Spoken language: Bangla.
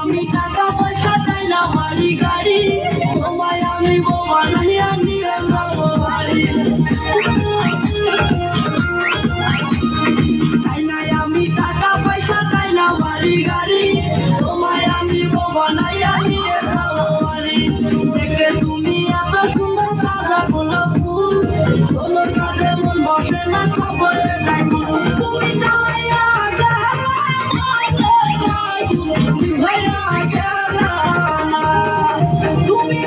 আমি টাকা পয়সা চাই না বাড়ি গাড়ি, তোমায় আমি বোমা নাইয়া নিয়ে যাবো বাড়ি। আমি টাকা পয়সা চাই না বাড়ি গাড়ি, তোমায় আমি বোমা নাইয়া নিয়ে যাবো বাড়ি। দেখে তুমি এত সুন্দর তাজা গোলাপ ফুল, কোনো কাজে মন বসে না সব বলে যাই তুমি জ্বালাইয়া তুমি